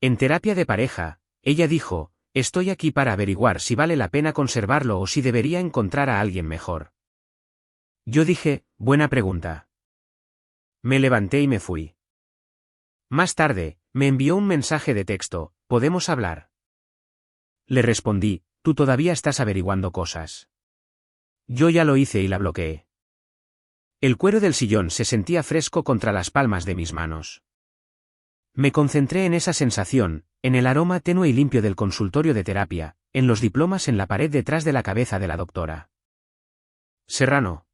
En terapia de pareja, ella dijo, estoy aquí para averiguar si vale la pena conservarlo o si debería encontrar a alguien mejor. Yo dije, buena pregunta. Me levanté y me fui. Más tarde, me envió un mensaje de texto, ¿podemos hablar? Le respondí, tú todavía estás averiguando cosas. Yo ya lo hice y la bloqueé. El cuero del sillón se sentía fresco contra las palmas de mis manos. Me concentré en esa sensación, en el aroma tenue y limpio del consultorio de terapia, en los diplomas en la pared detrás de la cabeza de la doctora Serrano.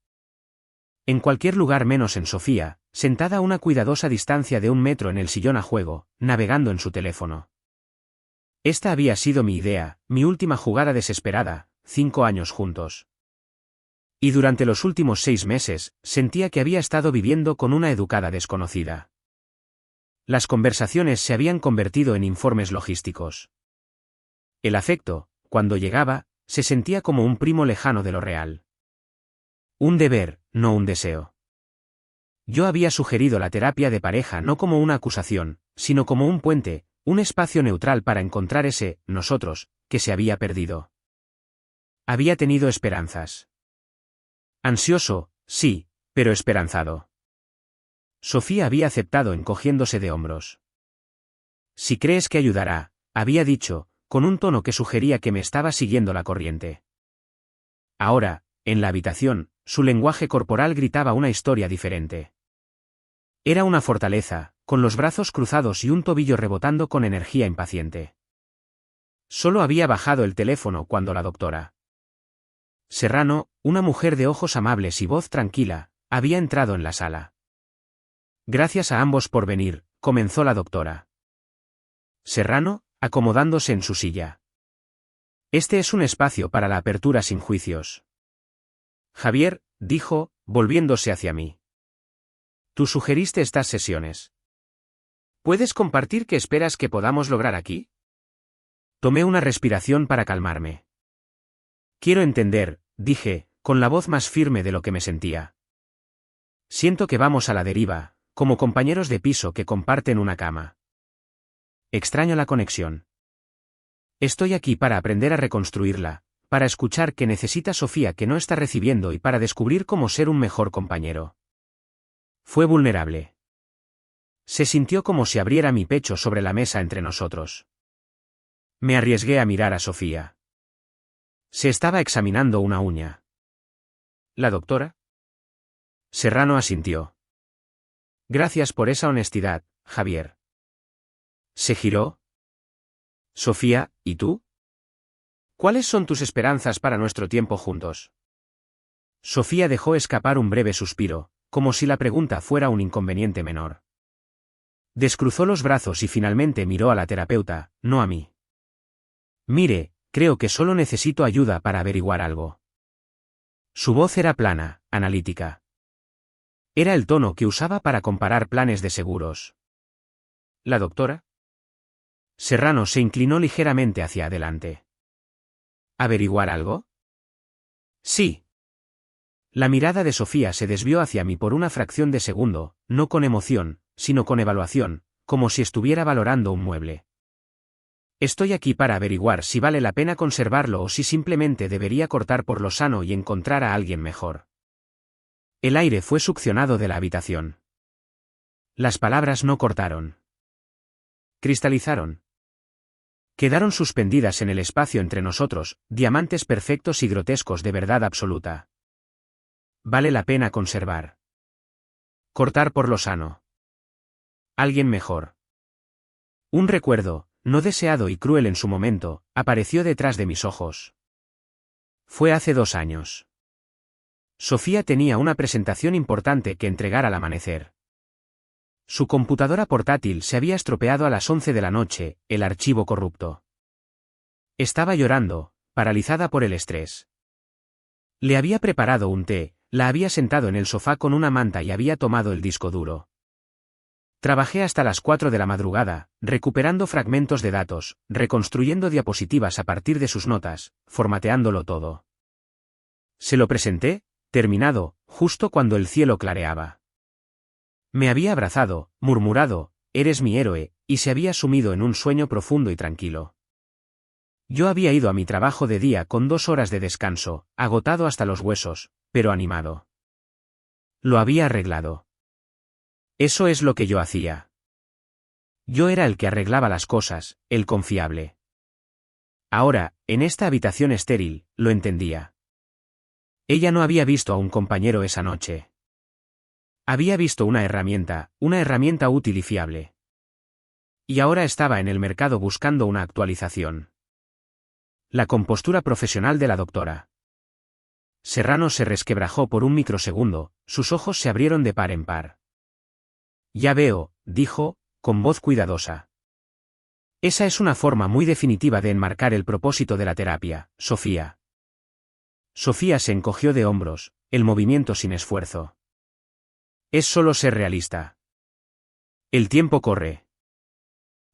En cualquier lugar menos en Sofía, sentada a una cuidadosa distancia de 1 metro en el sillón a juego, navegando en su teléfono. Esta había sido mi idea, mi última jugada desesperada, 5 años juntos. Y durante los últimos 6 meses, sentía que había estado viviendo con una educada desconocida. Las conversaciones se habían convertido en informes logísticos. El afecto, cuando llegaba, se sentía como un primo lejano de lo real. Un deber, no un deseo. Yo había sugerido la terapia de pareja no como una acusación, sino como un puente, un espacio neutral para encontrar ese nosotros que se había perdido. Había tenido esperanzas. Ansioso, sí, pero esperanzado. Sofía había aceptado encogiéndose de hombros. Si crees que ayudará, había dicho, con un tono que sugería que me estaba siguiendo la corriente. Ahora, en la habitación, su lenguaje corporal gritaba una historia diferente. Era una fortaleza, con los brazos cruzados y un tobillo rebotando con energía impaciente. Solo había bajado el teléfono cuando la doctora Serrano, una mujer de ojos amables y voz tranquila, había entrado en la sala. Gracias a ambos por venir, comenzó la doctora Serrano, acomodándose en su silla. Este es un espacio para la apertura sin juicios. Javier, dijo, volviéndose hacia mí. Tú sugeriste estas sesiones. ¿Puedes compartir qué esperas que podamos lograr aquí? Tomé una respiración para calmarme. Quiero entender, dije, con la voz más firme de lo que me sentía. Siento que vamos a la deriva, como compañeros de piso que comparten una cama. Extraño la conexión. Estoy aquí para aprender a reconstruirla, para escuchar qué necesita Sofía que no está recibiendo y para descubrir cómo ser un mejor compañero. Fue vulnerable. Se sintió como si abriera mi pecho sobre la mesa entre nosotros. Me arriesgué a mirar a Sofía. Se estaba examinando una uña. ¿La doctora? Serrano asintió. Gracias por esa honestidad, Javier. Se giró. Sofía, ¿y tú? ¿Cuáles son tus esperanzas para nuestro tiempo juntos? Sofía dejó escapar un breve suspiro, como si la pregunta fuera un inconveniente menor. Descruzó los brazos y finalmente miró a la terapeuta, no a mí. Mire, creo que solo necesito ayuda para averiguar algo. Su voz era plana, analítica. Era el tono que usaba para comparar planes de seguros. ¿La doctora? Serrano se inclinó ligeramente hacia adelante. ¿Averiguar algo? Sí. La mirada de Sofía se desvió hacia mí por una fracción de segundo, no con emoción, sino con evaluación, como si estuviera valorando un mueble. Estoy aquí para averiguar si vale la pena conservarlo o si simplemente debería cortar por lo sano y encontrar a alguien mejor. El aire fue succionado de la habitación. Las palabras no cortaron. Cristalizaron. Quedaron suspendidas en el espacio entre nosotros, diamantes perfectos y grotescos de verdad absoluta. Vale la pena conservar. Cortar por lo sano. Alguien mejor. Un recuerdo, no deseado y cruel en su momento, apareció detrás de mis ojos. Fue hace 2 años. Sofía tenía una presentación importante que entregar al amanecer. Su computadora portátil se había estropeado a las 11 de la noche, el archivo corrupto. Estaba llorando, paralizada por el estrés. Le había preparado un té, la había sentado en el sofá con una manta y había tomado el disco duro. Trabajé hasta las 4 de la madrugada, recuperando fragmentos de datos, reconstruyendo diapositivas a partir de sus notas, formateándolo todo. Se lo presenté, terminado, justo cuando el cielo clareaba. Me había abrazado, murmurado, eres mi héroe, y se había sumido en un sueño profundo y tranquilo. Yo había ido a mi trabajo de día con 2 horas de descanso, agotado hasta los huesos, pero animado. Lo había arreglado. Eso es lo que yo hacía. Yo era el que arreglaba las cosas, el confiable. Ahora, en esta habitación estéril, lo entendía. Ella no había visto a un compañero esa noche. Había visto una herramienta útil y fiable. Y ahora estaba en el mercado buscando una actualización. La compostura profesional de la doctora. Serrano se resquebrajó por un microsegundo, sus ojos se abrieron de par en par. Ya veo, dijo, con voz cuidadosa. Esa es una forma muy definitiva de enmarcar el propósito de la terapia, Sofía. Sofía se encogió de hombros, el movimiento sin esfuerzo. Es solo ser realista. El tiempo corre.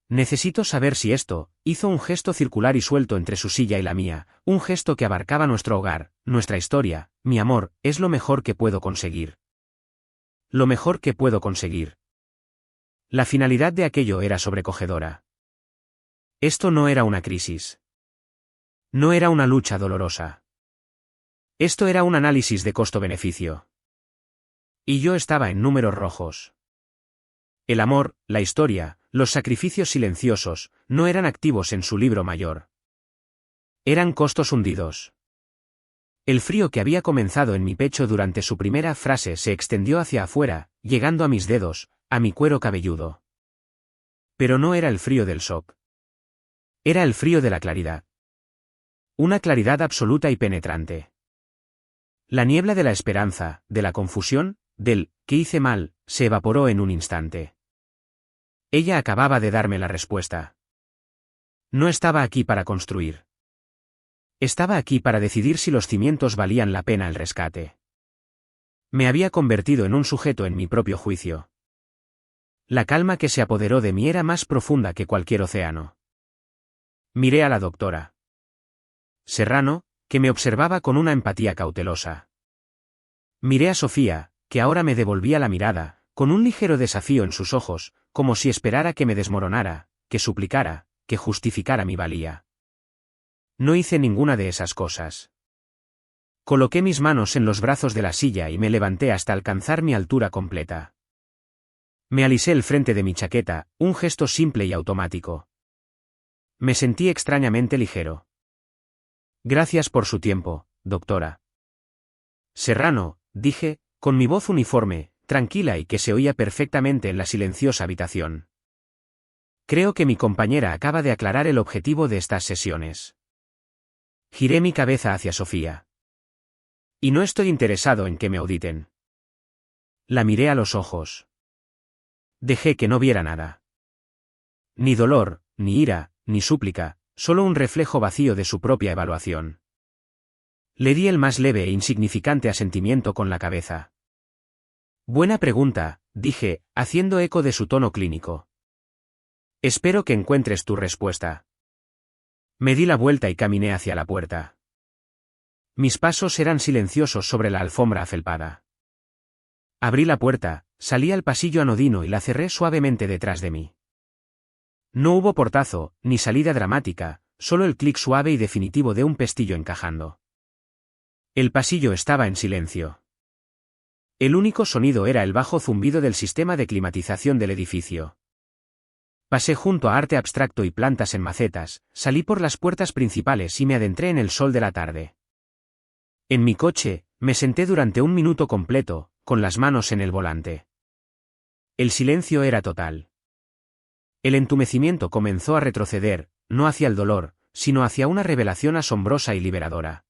Necesito saber si esto, hizo un gesto circular y suelto entre su silla y la mía, un gesto que abarcaba nuestro hogar, nuestra historia, mi amor, es lo mejor que puedo conseguir. Lo mejor que puedo conseguir. La finalidad de aquello era sobrecogedora. Esto no era una crisis. No era una lucha dolorosa. Esto era un análisis de costo-beneficio. Y yo estaba en números rojos. El amor, la historia, los sacrificios silenciosos, no eran activos en su libro mayor. Eran costos hundidos. El frío que había comenzado en mi pecho durante su primera frase se extendió hacia afuera, llegando a mis dedos, a mi cuero cabelludo. Pero no era el frío del shock. Era el frío de la claridad. Una claridad absoluta y penetrante. La niebla de la esperanza, de la confusión, del «¿qué hice mal?», se evaporó en un instante. Ella acababa de darme la respuesta. No estaba aquí para construir. Estaba aquí para decidir si los cimientos valían la pena el rescate. Me había convertido en un sujeto en mi propio juicio. La calma que se apoderó de mí era más profunda que cualquier océano. Miré a la doctora Serrano, que me observaba con una empatía cautelosa. Miré a Sofía, que ahora me devolvía la mirada, con un ligero desafío en sus ojos, como si esperara que me desmoronara, que suplicara, que justificara mi valía. No hice ninguna de esas cosas. Coloqué mis manos en los brazos de la silla y me levanté hasta alcanzar mi altura completa. Me alisé el frente de mi chaqueta, un gesto simple y automático. Me sentí extrañamente ligero. Gracias por su tiempo, doctora Serrano, dije, con mi voz uniforme, tranquila y que se oía perfectamente en la silenciosa habitación. Creo que mi compañera acaba de aclarar el objetivo de estas sesiones. Giré mi cabeza hacia Sofía. Y no estoy interesado en que me auditen. La miré a los ojos. Dejé que no viera nada. Ni dolor, ni ira, ni súplica, solo un reflejo vacío de su propia evaluación. Le di el más leve e insignificante asentimiento con la cabeza. Buena pregunta, dije, haciendo eco de su tono clínico. Espero que encuentres tu respuesta. Me di la vuelta y caminé hacia la puerta. Mis pasos eran silenciosos sobre la alfombra afelpada. Abrí la puerta, salí al pasillo anodino y la cerré suavemente detrás de mí. No hubo portazo, ni salida dramática, solo el clic suave y definitivo de un pestillo encajando. El pasillo estaba en silencio. El único sonido era el bajo zumbido del sistema de climatización del edificio. Pasé junto a arte abstracto y plantas en macetas, salí por las puertas principales y me adentré en el sol de la tarde. En mi coche, me senté durante un minuto completo, con las manos en el volante. El silencio era total. El entumecimiento comenzó a retroceder, no hacia el dolor, sino hacia una revelación asombrosa y liberadora.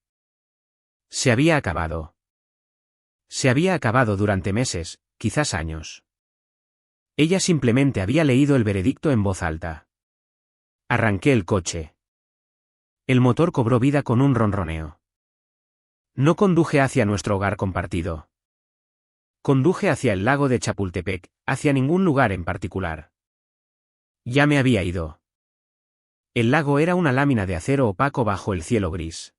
Se había acabado. Se había acabado durante meses, quizás años. Ella simplemente había leído el veredicto en voz alta. Arranqué el coche. El motor cobró vida con un ronroneo. No conduje hacia nuestro hogar compartido. Conduje hacia el lago de Chapultepec, hacia ningún lugar en particular. Ya me había ido. El lago era una lámina de acero opaco bajo el cielo gris.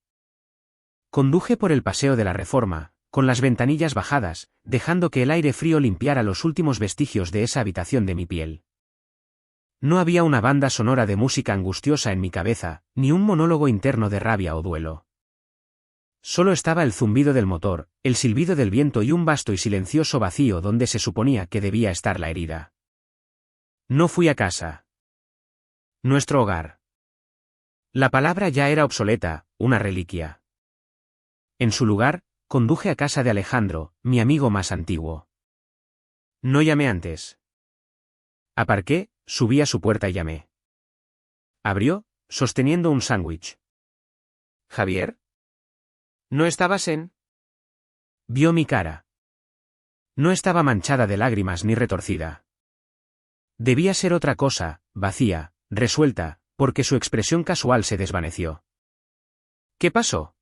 Conduje por el paseo de la Reforma, con las ventanillas bajadas, dejando que el aire frío limpiara los últimos vestigios de esa habitación de mi piel. No había una banda sonora de música angustiosa en mi cabeza, ni un monólogo interno de rabia o duelo. Solo estaba el zumbido del motor, el silbido del viento y un vasto y silencioso vacío donde se suponía que debía estar la herida. No fui a casa. Nuestro hogar. La palabra ya era obsoleta, una reliquia. En su lugar, conduje a casa de Alejandro, mi amigo más antiguo. No llamé antes. Aparqué, subí a su puerta y llamé. Abrió, sosteniendo un sándwich. ¿Javier? ¿No estabas en? Vio mi cara. No estaba manchada de lágrimas ni retorcida. Debía ser otra cosa, vacía, resuelta, porque su expresión casual se desvaneció. ¿Qué pasó?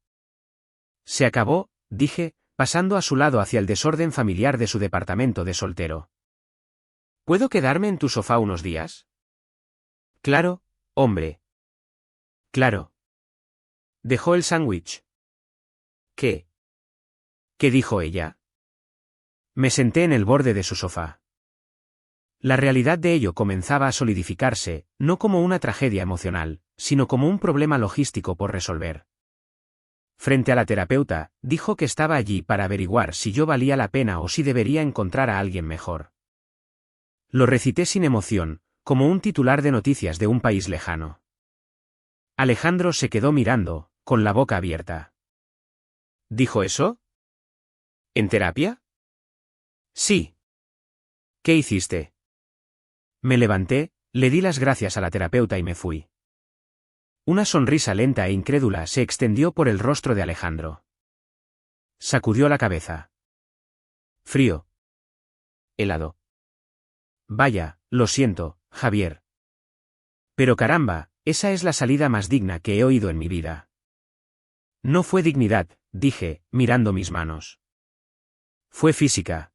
Se acabó, dije, pasando a su lado hacia el desorden familiar de su departamento de soltero. ¿Puedo quedarme en tu sofá unos días? Claro, hombre. Claro. Dejó el sándwich. ¿Qué? ¿Qué dijo ella? Me senté en el borde de su sofá. La realidad de ello comenzaba a solidificarse, no como una tragedia emocional, sino como un problema logístico por resolver. Frente a la terapeuta, dijo que estaba allí para averiguar si yo valía la pena o si debería encontrar a alguien mejor. Lo recité sin emoción, como un titular de noticias de un país lejano. Alejandro se quedó mirando, con la boca abierta. ¿Dijo eso? ¿En terapia? Sí. ¿Qué hiciste? Me levanté, le di las gracias a la terapeuta y me fui. Una sonrisa lenta e incrédula se extendió por el rostro de Alejandro. Sacudió la cabeza. Frío. Helado. Vaya, lo siento, Javier. Pero caramba, esa es la salida más digna que he oído en mi vida. No fue dignidad, dije, mirando mis manos. Fue física.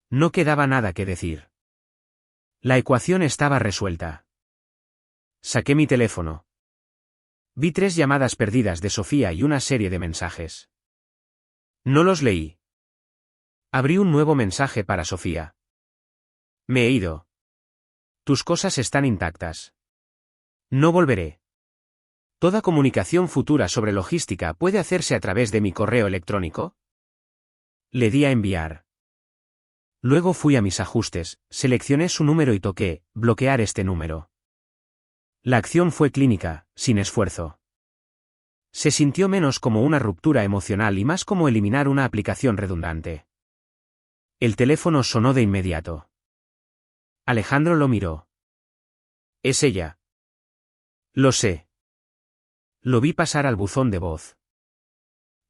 No quedaba nada que decir. La ecuación estaba resuelta. Saqué mi teléfono. Vi 3 llamadas perdidas de Sofía y una serie de mensajes. No los leí. Abrí un nuevo mensaje para Sofía. Me he ido. Tus cosas están intactas. No volveré. ¿Toda comunicación futura sobre logística puede hacerse a través de mi correo electrónico? Le di a enviar. Luego fui a mis ajustes, seleccioné su número y toqué, bloquear este número. La acción fue clínica, sin esfuerzo. Se sintió menos como una ruptura emocional y más como eliminar una aplicación redundante. El teléfono sonó de inmediato. Alejandro lo miró. Es ella. Lo sé. Lo vi pasar al buzón de voz.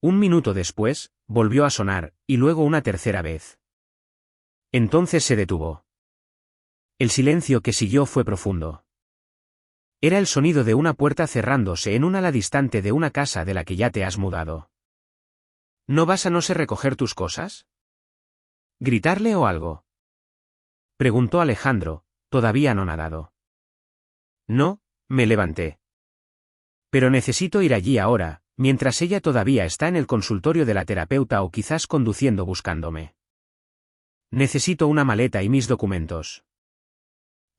Un minuto después, volvió a sonar, y luego una tercera vez. Entonces se detuvo. El silencio que siguió fue profundo. Era el sonido de una puerta cerrándose en un ala distante de una casa de la que ya te has mudado. ¿No vas a no sé recoger tus cosas? ¿Gritarle o algo? Preguntó Alejandro, todavía anonadado. No, me levanté. Pero necesito ir allí ahora, mientras ella todavía está en el consultorio de la terapeuta o quizás conduciendo buscándome. Necesito una maleta y mis documentos.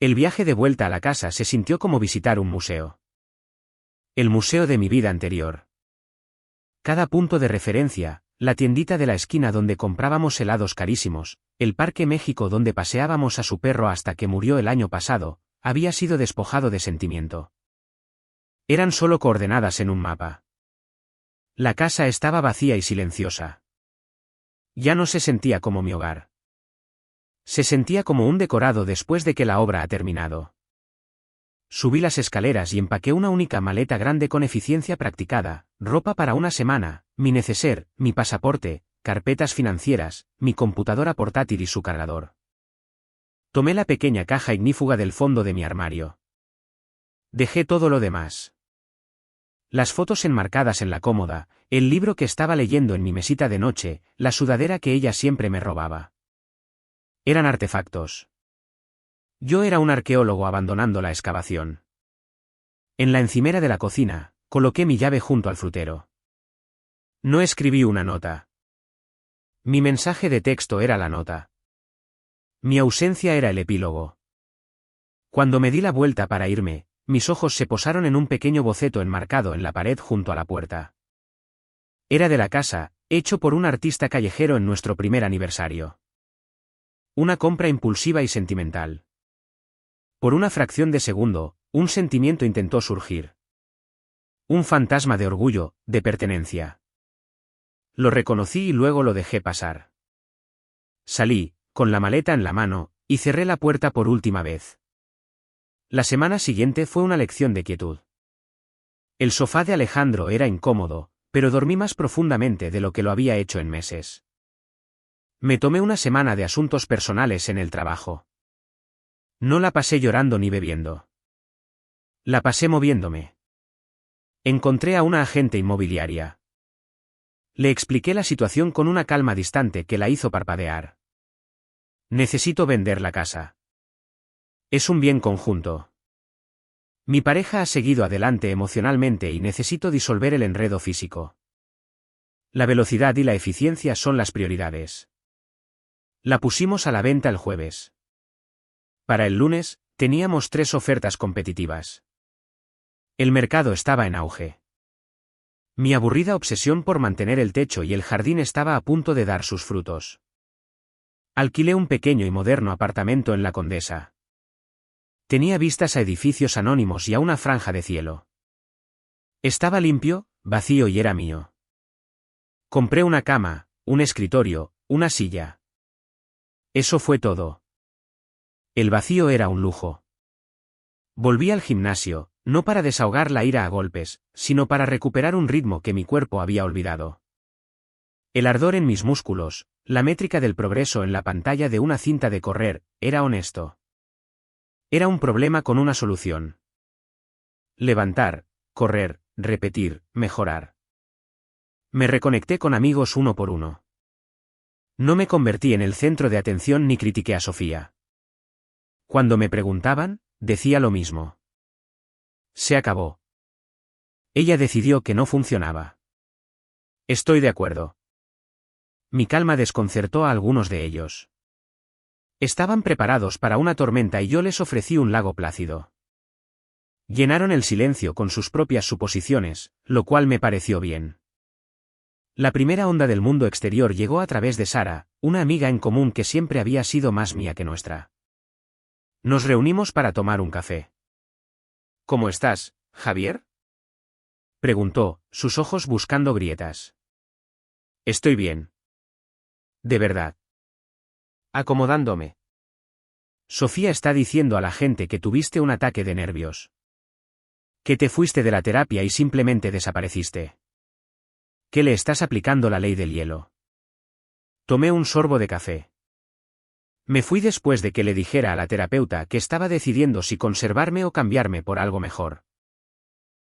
El viaje de vuelta a la casa se sintió como visitar un museo. El museo de mi vida anterior. Cada punto de referencia, la tiendita de la esquina donde comprábamos helados carísimos, el Parque México donde paseábamos a su perro hasta que murió el año pasado, había sido despojado de sentimiento. Eran solo coordenadas en un mapa. La casa estaba vacía y silenciosa. Ya no se sentía como mi hogar. Se sentía como un decorado después de que la obra ha terminado. Subí las escaleras y empaqué una única maleta grande con eficiencia practicada, ropa para una semana, mi neceser, mi pasaporte, carpetas financieras, mi computadora portátil y su cargador. Tomé la pequeña caja ignífuga del fondo de mi armario. Dejé todo lo demás. Las fotos enmarcadas en la cómoda, el libro que estaba leyendo en mi mesita de noche, la sudadera que ella siempre me robaba. Eran artefactos. Yo era un arqueólogo abandonando la excavación. En la encimera de la cocina, coloqué mi llave junto al frutero. No escribí una nota. Mi mensaje de texto era la nota. Mi ausencia era el epílogo. Cuando me di la vuelta para irme, mis ojos se posaron en un pequeño boceto enmarcado en la pared junto a la puerta. Era de la casa, hecho por un artista callejero en nuestro primer aniversario. Una compra impulsiva y sentimental. Por una fracción de segundo, un sentimiento intentó surgir. Un fantasma de orgullo, de pertenencia. Lo reconocí y luego lo dejé pasar. Salí, con la maleta en la mano, y cerré la puerta por última vez. La semana siguiente fue una lección de quietud. El sofá de Alejandro era incómodo, pero dormí más profundamente de lo que lo había hecho en meses. Me tomé una semana de asuntos personales en el trabajo. No la pasé llorando ni bebiendo. La pasé moviéndome. Encontré a una agente inmobiliaria. Le expliqué la situación con una calma distante que la hizo parpadear. Necesito vender la casa. Es un bien conjunto. Mi pareja ha seguido adelante emocionalmente y necesito disolver el enredo físico. La velocidad y la eficiencia son las prioridades. La pusimos a la venta el jueves. Para el lunes, teníamos 3 ofertas competitivas. El mercado estaba en auge. Mi aburrida obsesión por mantener el techo y el jardín estaba a punto de dar sus frutos. Alquilé un pequeño y moderno apartamento en La Condesa. Tenía vistas a edificios anónimos y a una franja de cielo. Estaba limpio, vacío y era mío. Compré una cama, un escritorio, una silla. Eso fue todo. El vacío era un lujo. Volví al gimnasio, no para desahogar la ira a golpes, sino para recuperar un ritmo que mi cuerpo había olvidado. El ardor en mis músculos, la métrica del progreso en la pantalla de una cinta de correr, era honesto. Era un problema con una solución. Levantar, correr, repetir, mejorar. Me reconecté con amigos uno por uno. No me convertí en el centro de atención ni critiqué a Sofía. Cuando me preguntaban, decía lo mismo. Se acabó. Ella decidió que no funcionaba. Estoy de acuerdo. Mi calma desconcertó a algunos de ellos. Estaban preparados para una tormenta y yo les ofrecí un lago plácido. Llenaron el silencio con sus propias suposiciones, lo cual me pareció bien. La primera onda del mundo exterior llegó a través de Sara, una amiga en común que siempre había sido más mía que nuestra. Nos reunimos para tomar un café. ¿Cómo estás, Javier? Preguntó, sus ojos buscando grietas. Estoy bien. De verdad. Acomodándome. Sofía está diciendo a la gente que tuviste un ataque de nervios. Que te fuiste de la terapia y simplemente desapareciste. Que le estás aplicando la ley del hielo. Tomé un sorbo de café. Me fui después de que le dijera a la terapeuta que estaba decidiendo si conservarme o cambiarme por algo mejor.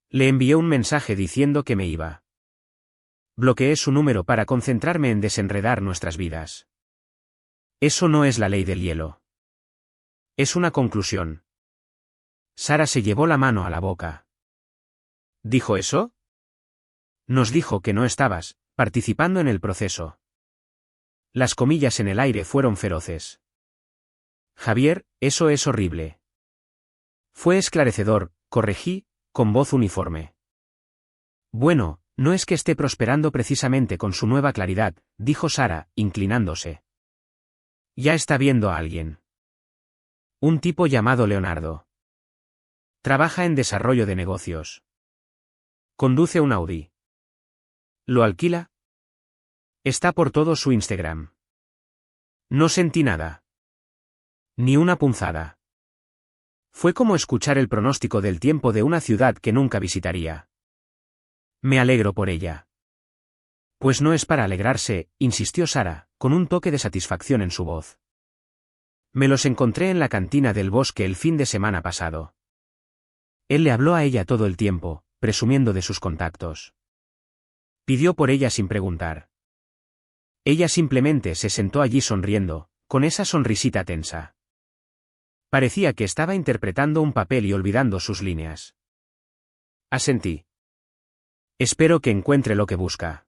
Le envié un mensaje diciendo que me iba. Bloqueé su número para concentrarme en desenredar nuestras vidas. Eso no es la ley del hielo. Es una conclusión. Sara se llevó la mano a la boca. ¿Dijo eso? Nos dijo que no estabas participando en el proceso. Las comillas en el aire fueron feroces. Javier, eso es horrible. Fue esclarecedor, corregí, con voz uniforme. Bueno, no es que esté prosperando precisamente con su nueva claridad, dijo Sara, inclinándose. Ya está viendo a alguien. Un tipo llamado Leonardo. Trabaja en desarrollo de negocios. Conduce un Audi. ¿Lo alquila? Está por todo su Instagram. No sentí nada. Ni una punzada. Fue como escuchar el pronóstico del tiempo de una ciudad que nunca visitaría. Me alegro por ella. Pues no es para alegrarse, insistió Sara, con un toque de satisfacción en su voz. Me los encontré en la cantina del bosque el fin de semana pasado. Él le habló a ella todo el tiempo, presumiendo de sus contactos. Pidió por ella sin preguntar. Ella simplemente se sentó allí sonriendo, con esa sonrisita tensa. Parecía que estaba interpretando un papel y olvidando sus líneas. Asentí. Espero que encuentre lo que busca.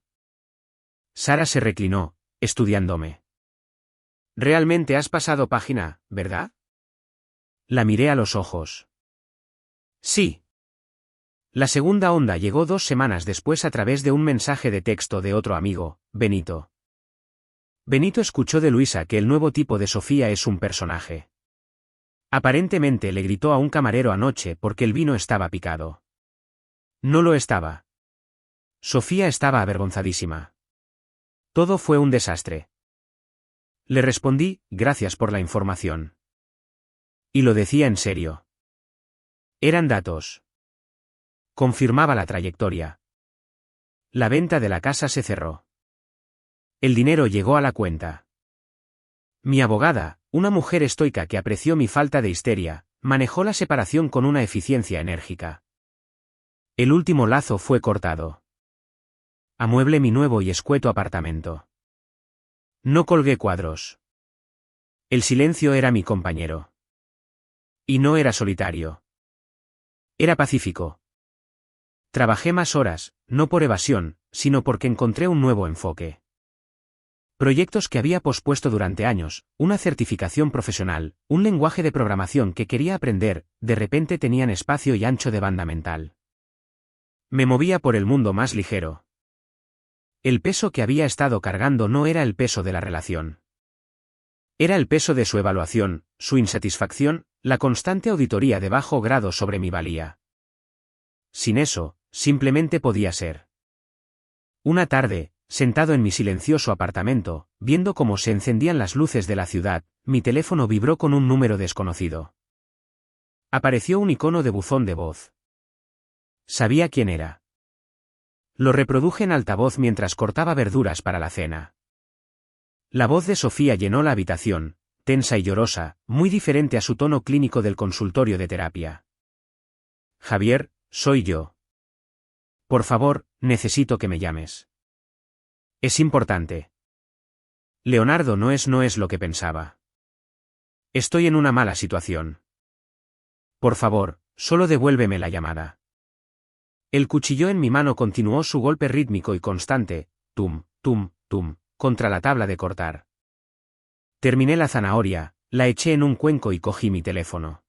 Sara se reclinó, estudiándome. Realmente has pasado página, ¿verdad? La miré a los ojos. Sí. La segunda onda llegó 2 semanas después a través de un mensaje de texto de otro amigo, Benito. Benito escuchó de Luisa que el nuevo tipo de Sofía es un personaje. Aparentemente le gritó a un camarero anoche porque el vino estaba picado. No lo estaba. Sofía estaba avergonzadísima. Todo fue un desastre. Le respondí, gracias por la información. Y lo decía en serio. Eran datos. Confirmaba la trayectoria. La venta de la casa se cerró. El dinero llegó a la cuenta. Mi abogada, una mujer estoica que apreció mi falta de histeria, manejó la separación con una eficiencia enérgica. El último lazo fue cortado. Amueblé mi nuevo y escueto apartamento. No colgué cuadros. El silencio era mi compañero. Y no era solitario. Era pacífico. Trabajé más horas, no por evasión, sino porque encontré un nuevo enfoque. Proyectos que había pospuesto durante años, una certificación profesional, un lenguaje de programación que quería aprender, de repente tenían espacio y ancho de banda mental. Me movía por el mundo más ligero. El peso que había estado cargando no era el peso de la relación. Era el peso de su evaluación, su insatisfacción, la constante auditoría de bajo grado sobre mi valía. Sin eso, simplemente podía ser. Una tarde, sentado en mi silencioso apartamento, viendo cómo se encendían las luces de la ciudad, mi teléfono vibró con un número desconocido. Apareció un icono de buzón de voz. Sabía quién era. Lo reproduje en altavoz mientras cortaba verduras para la cena. La voz de Sofía llenó la habitación, tensa y llorosa, muy diferente a su tono clínico del consultorio de terapia. Javier, soy yo. Por favor, necesito que me llames. Es importante. Leonardo no es lo que pensaba. Estoy en una mala situación. Por favor, solo devuélveme la llamada. El cuchillo en mi mano continuó su golpe rítmico y constante, tum, tum, tum, contra la tabla de cortar. Terminé la zanahoria, la eché en un cuenco y cogí mi teléfono.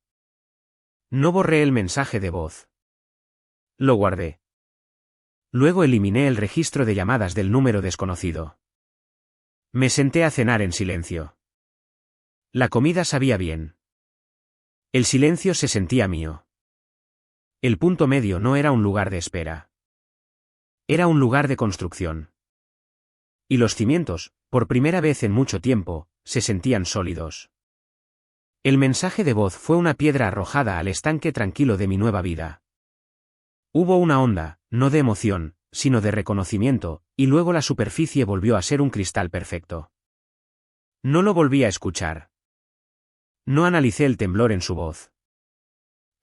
No borré el mensaje de voz. Lo guardé. Luego eliminé el registro de llamadas del número desconocido. Me senté a cenar en silencio. La comida sabía bien. El silencio se sentía mío. El punto medio no era un lugar de espera. Era un lugar de construcción. Y los cimientos, por primera vez en mucho tiempo, se sentían sólidos. El mensaje de voz fue una piedra arrojada al estanque tranquilo de mi nueva vida. Hubo una onda, no de emoción, sino de reconocimiento, y luego la superficie volvió a ser un cristal perfecto. No lo volví a escuchar. No analicé el temblor en su voz.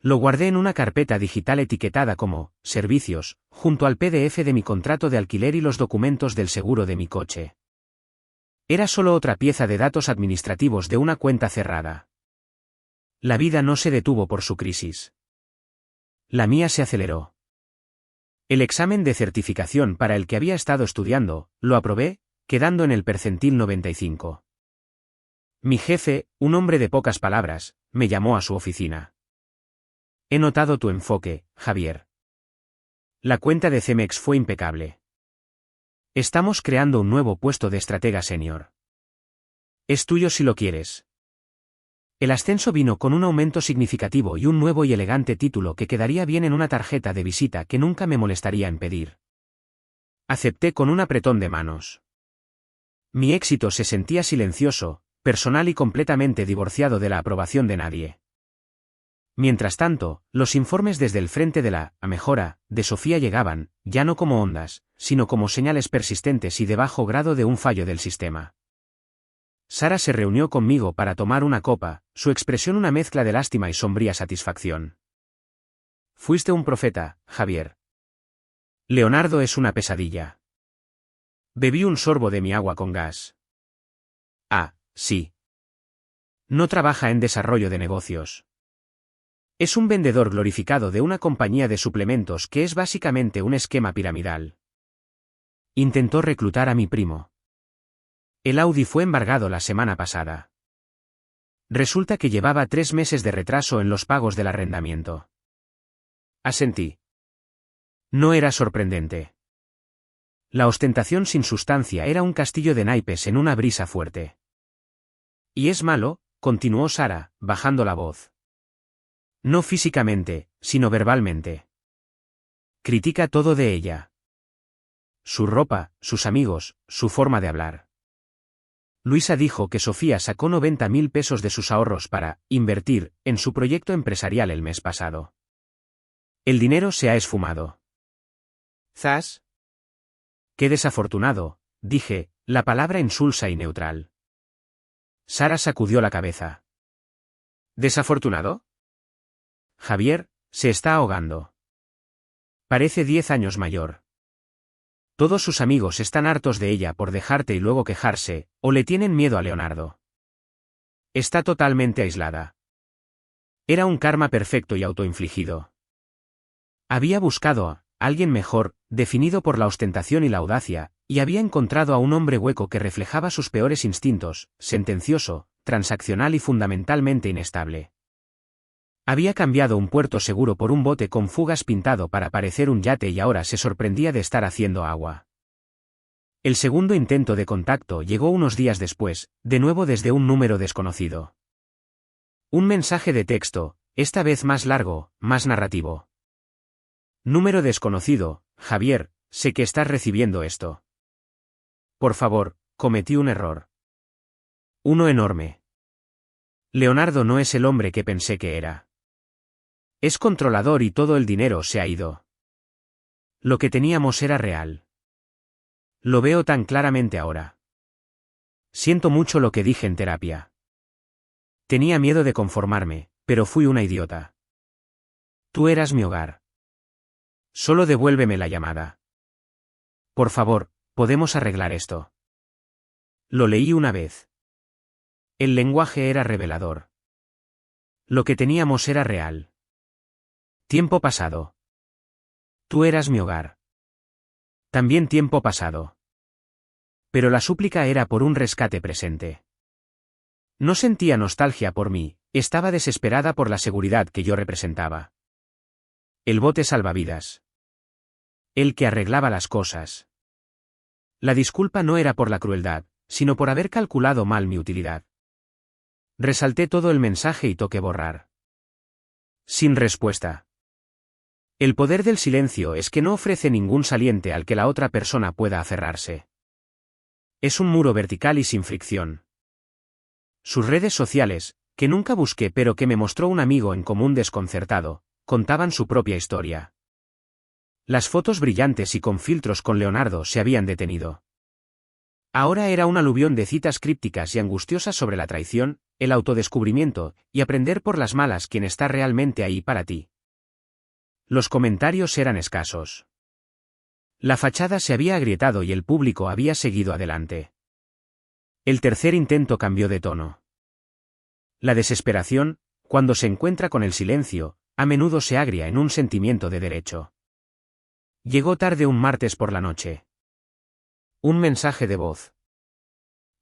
Lo guardé en una carpeta digital etiquetada como «Servicios», junto al PDF de mi contrato de alquiler y los documentos del seguro de mi coche. Era solo otra pieza de datos administrativos de una cuenta cerrada. La vida no se detuvo por su crisis. La mía se aceleró. El examen de certificación para el que había estado estudiando, lo aprobé, quedando en el percentil 95. Mi jefe, un hombre de pocas palabras, me llamó a su oficina. He notado tu enfoque, Javier. La cuenta de Cemex fue impecable. Estamos creando un nuevo puesto de estratega senior. Es tuyo si lo quieres. El ascenso vino con un aumento significativo y un nuevo y elegante título que quedaría bien en una tarjeta de visita que nunca me molestaría en pedir. Acepté con un apretón de manos. Mi éxito se sentía silencioso, personal y completamente divorciado de la aprobación de nadie. Mientras tanto, los informes desde el frente de la mejora de Sofía llegaban, ya no como ondas, sino como señales persistentes y de bajo grado de un fallo del sistema. Sara se reunió conmigo para tomar una copa, su expresión una mezcla de lástima y sombría satisfacción. Fuiste un profeta, Javier. Leonardo es una pesadilla. Bebí un sorbo de mi agua con gas. Ah, sí. No trabaja en desarrollo de negocios. Es un vendedor glorificado de una compañía de suplementos que es básicamente un esquema piramidal. Intentó reclutar a mi primo. El Audi fue embargado la semana pasada. Resulta que llevaba 3 meses de retraso en los pagos del arrendamiento. Asentí. No era sorprendente. La ostentación sin sustancia era un castillo de naipes en una brisa fuerte. Y es malo, continuó Sara, bajando la voz. No físicamente, sino verbalmente. Critica todo de ella. Su ropa, sus amigos, su forma de hablar. Luisa dijo que Sofía sacó 90.000 pesos de sus ahorros para invertir en su proyecto empresarial el mes pasado. El dinero se ha esfumado. ¿Zas? Qué desafortunado, dije, la palabra insulsa y neutral. Sara sacudió la cabeza. ¿Desafortunado? Javier, se está ahogando. Parece 10 años mayor. Todos sus amigos están hartos de ella por dejarte y luego quejarse, o le tienen miedo a Leonardo. Está totalmente aislada. Era un karma perfecto y autoinfligido. Había buscado a alguien mejor, definido por la ostentación y la audacia, y había encontrado a un hombre hueco que reflejaba sus peores instintos, sentencioso, transaccional y fundamentalmente inestable. Había cambiado un puerto seguro por un bote con fugas pintado para parecer un yate y ahora se sorprendía de estar haciendo agua. El segundo intento de contacto llegó unos días después, de nuevo desde un número desconocido. Un mensaje de texto, esta vez más largo, más narrativo. Número desconocido, Javier, sé que estás recibiendo esto. Por favor, cometí un error. Uno enorme. Leonardo no es el hombre que pensé que era. Es controlador y todo el dinero se ha ido. Lo que teníamos era real. Lo veo tan claramente ahora. Siento mucho lo que dije en terapia. Tenía miedo de conformarme, pero fui una idiota. Tú eras mi hogar. Solo devuélveme la llamada. Por favor, podemos arreglar esto. Lo leí una vez. El lenguaje era revelador. Lo que teníamos era real. Tiempo pasado. Tú eras mi hogar. También tiempo pasado. Pero la súplica era por un rescate presente. No sentía nostalgia por mí, estaba desesperada por la seguridad que yo representaba. El bote salvavidas. El que arreglaba las cosas. La disculpa no era por la crueldad, sino por haber calculado mal mi utilidad. Resalté todo el mensaje y toqué borrar. Sin respuesta. El poder del silencio es que no ofrece ningún saliente al que la otra persona pueda aferrarse. Es un muro vertical y sin fricción. Sus redes sociales, que nunca busqué pero que me mostró un amigo en común desconcertado, contaban su propia historia. Las fotos brillantes y con filtros con Leonardo se habían detenido. Ahora era un aluvión de citas crípticas y angustiosas sobre la traición, el autodescubrimiento, y aprender por las malas quién está realmente ahí para ti. Los comentarios eran escasos. La fachada se había agrietado y el público había seguido adelante. El tercer intento cambió de tono. La desesperación, cuando se encuentra con el silencio, a menudo se agria en un sentimiento de derecho. Llegó tarde un martes por la noche. Un mensaje de voz.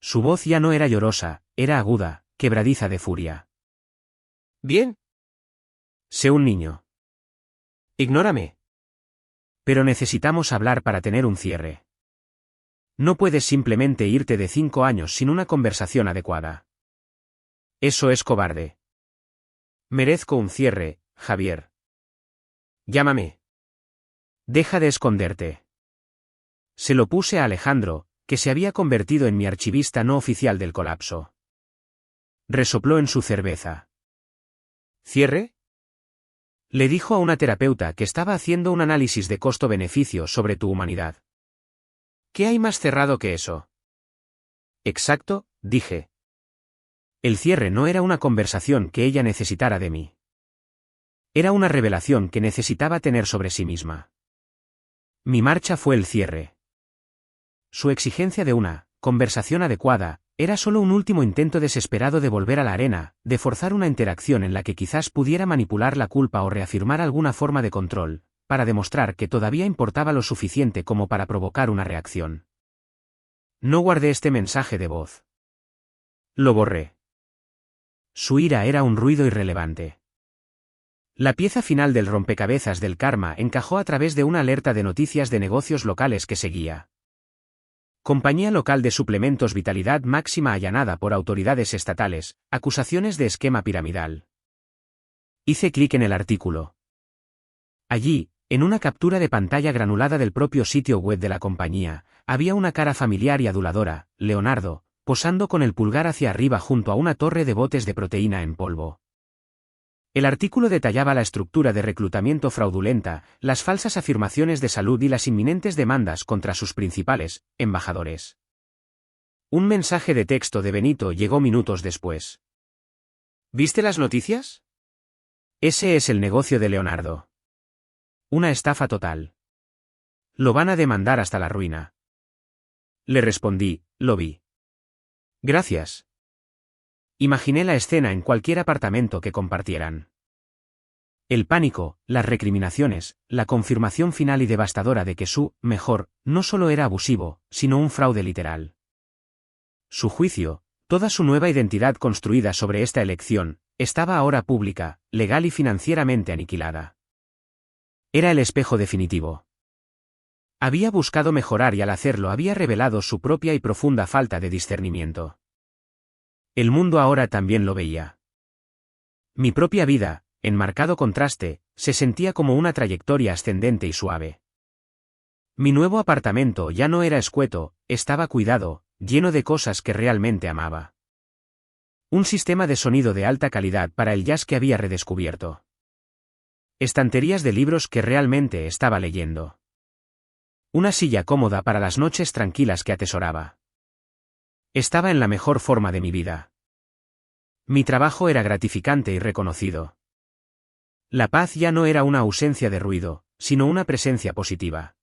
Su voz ya no era llorosa, era aguda, quebradiza de furia. Bien. Sé un niño. Ignórame. Pero necesitamos hablar para tener un cierre. No puedes simplemente irte de 5 años sin una conversación adecuada. Eso es cobarde. Merezco un cierre, Javier. Llámame. Deja de esconderte. Se lo puse a Alejandro, que se había convertido en mi archivista no oficial del colapso. Resopló en su cerveza. ¿Cierre? Le dijo a una terapeuta que estaba haciendo un análisis de costo-beneficio sobre tu humanidad. ¿Qué hay más cerrado que eso? Exacto, dije. El cierre no era una conversación que ella necesitara de mí. Era una revelación que necesitaba tener sobre sí misma. Mi marcha fue el cierre. Su exigencia de una conversación adecuada era solo un último intento desesperado de volver a la arena, de forzar una interacción en la que quizás pudiera manipular la culpa o reafirmar alguna forma de control, para demostrar que todavía importaba lo suficiente como para provocar una reacción. No guardé este mensaje de voz. Lo borré. Su ira era un ruido irrelevante. La pieza final del rompecabezas del karma encajó a través de una alerta de noticias de negocios locales que seguía. Compañía local de suplementos Vitalidad Máxima allanada por autoridades estatales, acusaciones de esquema piramidal. Hice clic en el artículo. Allí, en una captura de pantalla granulada del propio sitio web de la compañía, había una cara familiar y aduladora, Leonardo, posando con el pulgar hacia arriba junto a una torre de botes de proteína en polvo. El artículo detallaba la estructura de reclutamiento fraudulenta, las falsas afirmaciones de salud y las inminentes demandas contra sus principales embajadores. Un mensaje de texto de Benito llegó minutos después. ¿Viste las noticias? Ese es el negocio de Leonardo. Una estafa total. Lo van a demandar hasta la ruina. Le respondí, lo vi. Gracias. Imaginé la escena en cualquier apartamento que compartieran. El pánico, las recriminaciones, la confirmación final y devastadora de que su mejor no solo era abusivo, sino un fraude literal. Su juicio, toda su nueva identidad construida sobre esta elección, estaba ahora pública, legal y financieramente aniquilada. Era el espejo definitivo. Había buscado mejorar y al hacerlo había revelado su propia y profunda falta de discernimiento. El mundo ahora también lo veía. Mi propia vida, en marcado contraste, se sentía como una trayectoria ascendente y suave. Mi nuevo apartamento ya no era escueto, estaba cuidado, lleno de cosas que realmente amaba. Un sistema de sonido de alta calidad para el jazz que había redescubierto. Estanterías de libros que realmente estaba leyendo. Una silla cómoda para las noches tranquilas que atesoraba. Estaba en la mejor forma de mi vida. Mi trabajo era gratificante y reconocido. La paz ya no era una ausencia de ruido, sino una presencia positiva.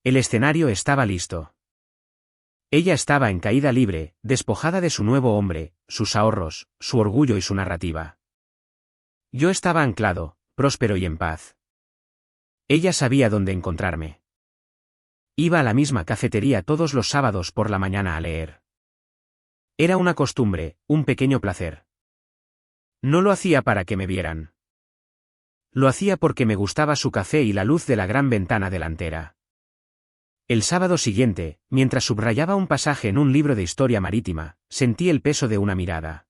El escenario estaba listo. Ella estaba en caída libre, despojada de su nuevo hombre, sus ahorros, su orgullo y su narrativa. Yo estaba anclado, próspero y en paz. Ella sabía dónde encontrarme. Iba a la misma cafetería todos los sábados por la mañana a leer. Era una costumbre, un pequeño placer. No lo hacía para que me vieran. Lo hacía porque me gustaba su café y la luz de la gran ventana delantera. El sábado siguiente, mientras subrayaba un pasaje en un libro de historia marítima, sentí el peso de una mirada.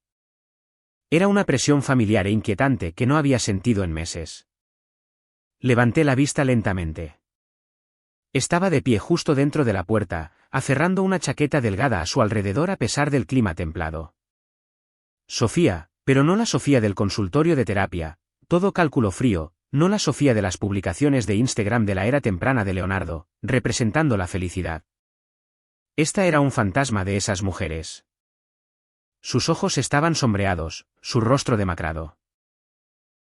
Era una presión familiar e inquietante que no había sentido en meses. Levanté la vista lentamente. Estaba de pie justo dentro de la puerta, aferrando una chaqueta delgada a su alrededor a pesar del clima templado. Sofía, pero no la Sofía del consultorio de terapia, todo cálculo frío, no la Sofía de las publicaciones de Instagram de la era temprana de Leonardo, representando la felicidad. Esta era un fantasma de esas mujeres. Sus ojos estaban sombreados, su rostro demacrado.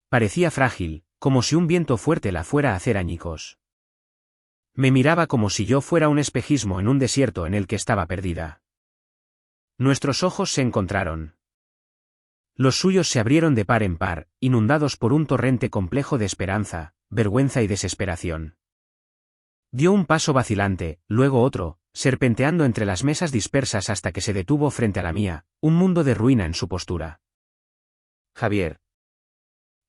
Parecía frágil, como si un viento fuerte la fuera a hacer añicos. Me miraba como si yo fuera un espejismo en un desierto en el que estaba perdida. Nuestros ojos se encontraron. Los suyos se abrieron de par en par, inundados por un torrente complejo de esperanza, vergüenza y desesperación. Dio un paso vacilante, luego otro, serpenteando entre las mesas dispersas hasta que se detuvo frente a la mía, un mundo de ruina en su postura. Javier.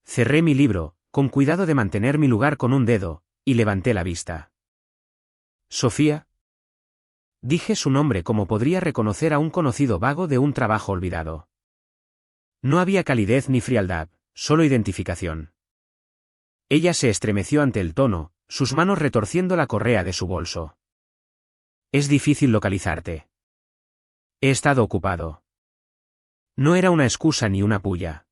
Cerré mi libro, con cuidado de mantener mi lugar con un dedo, y levanté la vista. ¿Sofía? Dije su nombre como podría reconocer a un conocido vago de un trabajo olvidado. No había calidez ni frialdad, solo identificación. Ella se estremeció ante el tono, sus manos retorciendo la correa de su bolso. Es difícil localizarte. He estado ocupado. No era una excusa ni una pulla.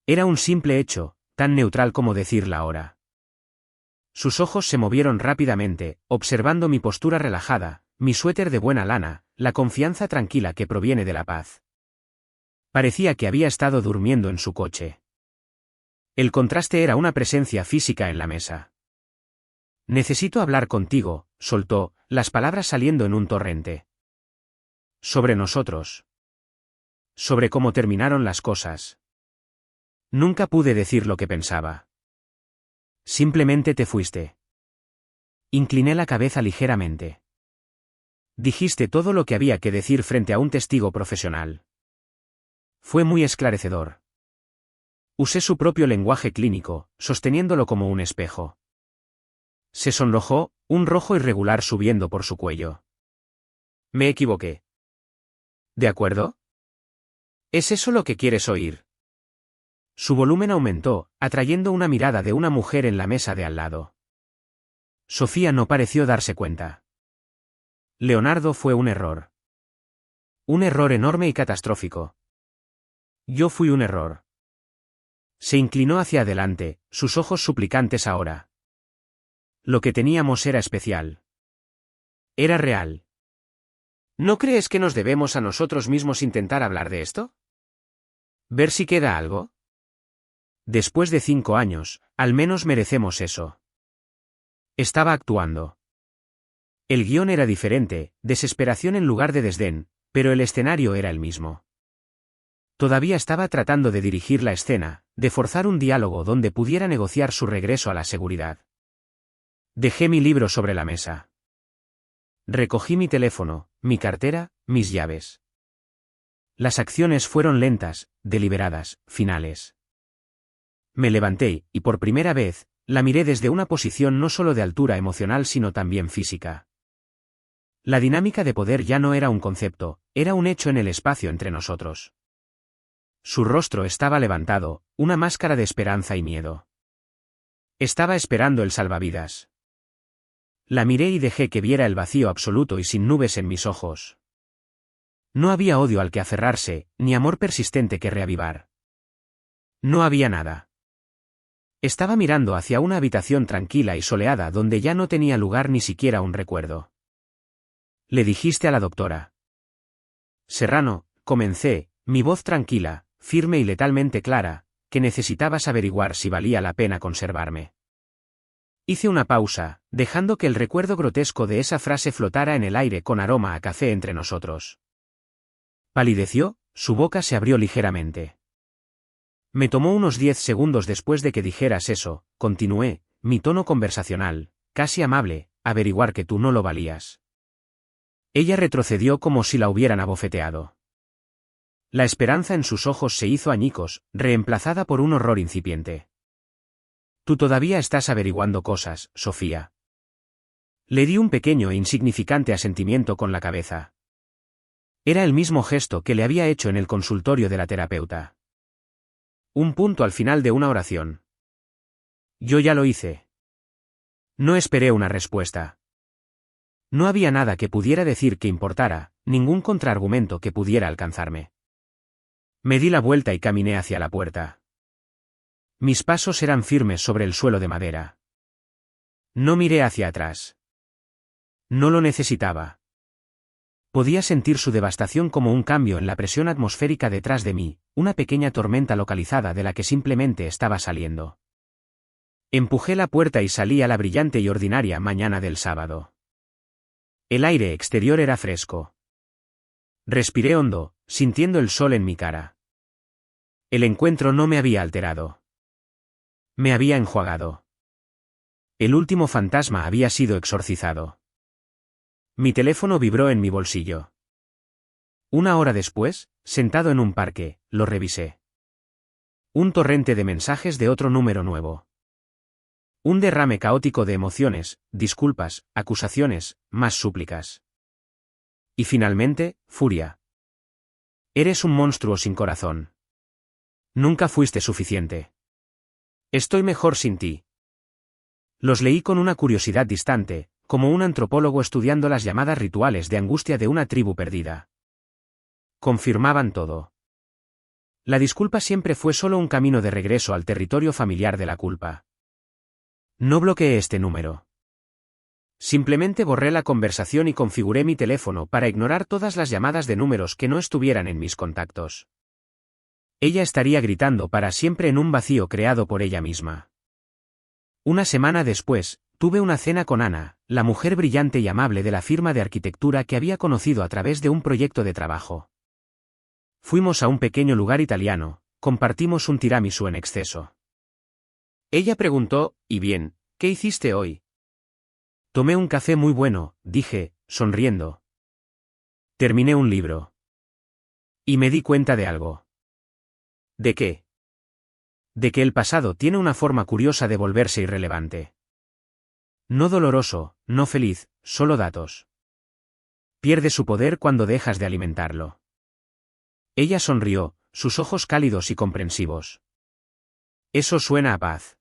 Era un simple hecho, tan neutral como decir la hora. Sus ojos se movieron rápidamente, observando mi postura relajada, mi suéter de buena lana, la confianza tranquila que proviene de la paz. Parecía que había estado durmiendo en su coche. El contraste era una presencia física en la mesa. Necesito hablar contigo, soltó, las palabras saliendo en un torrente. Sobre nosotros. Sobre cómo terminaron las cosas. Nunca pude decir lo que pensaba. Simplemente te fuiste. Incliné la cabeza ligeramente. Dijiste todo lo que había que decir frente a un testigo profesional. Fue muy esclarecedor. Usé su propio lenguaje clínico, sosteniéndolo como un espejo. Se sonrojó, un rojo irregular subiendo por su cuello. Me equivoqué. ¿De acuerdo? ¿Es eso lo que quieres oír? Su volumen aumentó, atrayendo una mirada de una mujer en la mesa de al lado. Sofía no pareció darse cuenta. Leonardo fue un error. Un error enorme y catastrófico. Yo fui un error. Se inclinó hacia adelante, sus ojos suplicantes ahora. Lo que teníamos era especial. Era real. ¿No crees que nos debemos a nosotros mismos intentar hablar de esto? ¿Ver si queda algo? Después de 5 años, al menos merecemos eso. Estaba actuando. El guión era diferente, desesperación en lugar de desdén, pero el escenario era el mismo. Todavía estaba tratando de dirigir la escena, de forzar un diálogo donde pudiera negociar su regreso a la seguridad. Dejé mi libro sobre la mesa. Recogí mi teléfono, mi cartera, mis llaves. Las acciones fueron lentas, deliberadas, finales. Me levanté, y por primera vez, la miré desde una posición no solo de altura emocional sino también física. La dinámica de poder ya no era un concepto, era un hecho en el espacio entre nosotros. Su rostro estaba levantado, una máscara de esperanza y miedo. Estaba esperando el salvavidas. La miré y dejé que viera el vacío absoluto y sin nubes en mis ojos. No había odio al que aferrarse, ni amor persistente que reavivar. No había nada. Estaba mirando hacia una habitación tranquila y soleada donde ya no tenía lugar ni siquiera un recuerdo. Le dijiste a la doctora. Serrano, comencé, mi voz tranquila, firme y letalmente clara, que necesitabas averiguar si valía la pena conservarme. Hice una pausa, dejando que el recuerdo grotesco de esa frase flotara en el aire con aroma a café entre nosotros. Palideció, su boca se abrió ligeramente. Me tomó unos 10 segundos después de que dijeras eso, continué, mi tono conversacional, casi amable, averiguar que tú no lo valías. Ella retrocedió como si la hubieran abofeteado. La esperanza en sus ojos se hizo añicos, reemplazada por un horror incipiente. Tú todavía estás averiguando cosas, Sofía. Le di un pequeño e insignificante asentimiento con la cabeza. Era el mismo gesto que le había hecho en el consultorio de la terapeuta. Un punto al final de una oración. Yo ya lo hice. No esperé una respuesta. No había nada que pudiera decir que importara, ningún contraargumento que pudiera alcanzarme. Me di la vuelta y caminé hacia la puerta. Mis pasos eran firmes sobre el suelo de madera. No miré hacia atrás. No lo necesitaba. Podía sentir su devastación como un cambio en la presión atmosférica detrás de mí, una pequeña tormenta localizada de la que simplemente estaba saliendo. Empujé la puerta y salí a la brillante y ordinaria mañana del sábado. El aire exterior era fresco. Respiré hondo, sintiendo el sol en mi cara. El encuentro no me había alterado. Me había enjuagado. El último fantasma había sido exorcizado. Mi teléfono vibró en mi bolsillo. Una hora después, sentado en un parque, lo revisé. Un torrente de mensajes de otro número nuevo. Un derrame caótico de emociones, disculpas, acusaciones, más súplicas. Y finalmente, furia. Eres un monstruo sin corazón. Nunca fuiste suficiente. Estoy mejor sin ti. Los leí con una curiosidad distante, como un antropólogo estudiando las llamadas rituales de angustia de una tribu perdida. Confirmaban todo. La disculpa siempre fue solo un camino de regreso al territorio familiar de la culpa. No bloqueé este número. Simplemente borré la conversación y configuré mi teléfono para ignorar todas las llamadas de números que no estuvieran en mis contactos. Ella estaría gritando para siempre en un vacío creado por ella misma. Una semana después, tuve una cena con Ana, la mujer brillante y amable de la firma de arquitectura que había conocido a través de un proyecto de trabajo. Fuimos a un pequeño lugar italiano, compartimos un tiramisú en exceso. Ella preguntó, ¿y bien, qué hiciste hoy? Tomé un café muy bueno, dije, sonriendo. Terminé un libro. Y me di cuenta de algo. ¿De qué? De que el pasado tiene una forma curiosa de volverse irrelevante. No doloroso, no feliz, solo datos. Pierde su poder cuando dejas de alimentarlo. Ella sonrió, sus ojos cálidos y comprensivos. Eso suena a paz.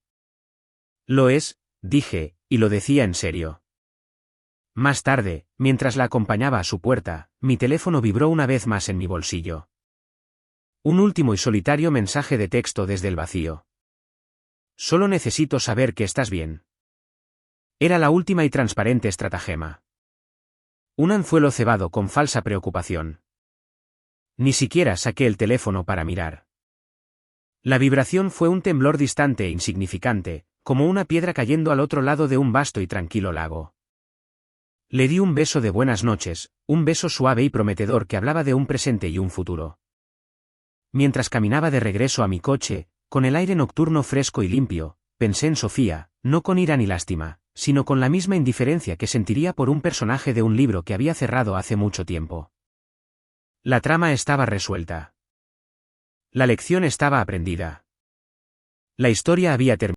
Lo es, dije, y lo decía en serio. Más tarde, mientras la acompañaba a su puerta, mi teléfono vibró una vez más en mi bolsillo. Un último y solitario mensaje de texto desde el vacío. Solo necesito saber que estás bien. Era la última y transparente estratagema. Un anzuelo cebado con falsa preocupación. Ni siquiera saqué el teléfono para mirar. La vibración fue un temblor distante e insignificante, como una piedra cayendo al otro lado de un vasto y tranquilo lago. Le di un beso de buenas noches, un beso suave y prometedor que hablaba de un presente y un futuro. Mientras caminaba de regreso a mi coche, con el aire nocturno fresco y limpio, pensé en Sofía, no con ira ni lástima, sino con la misma indiferencia que sentiría por un personaje de un libro que había cerrado hace mucho tiempo. La trama estaba resuelta. La lección estaba aprendida. La historia había terminado.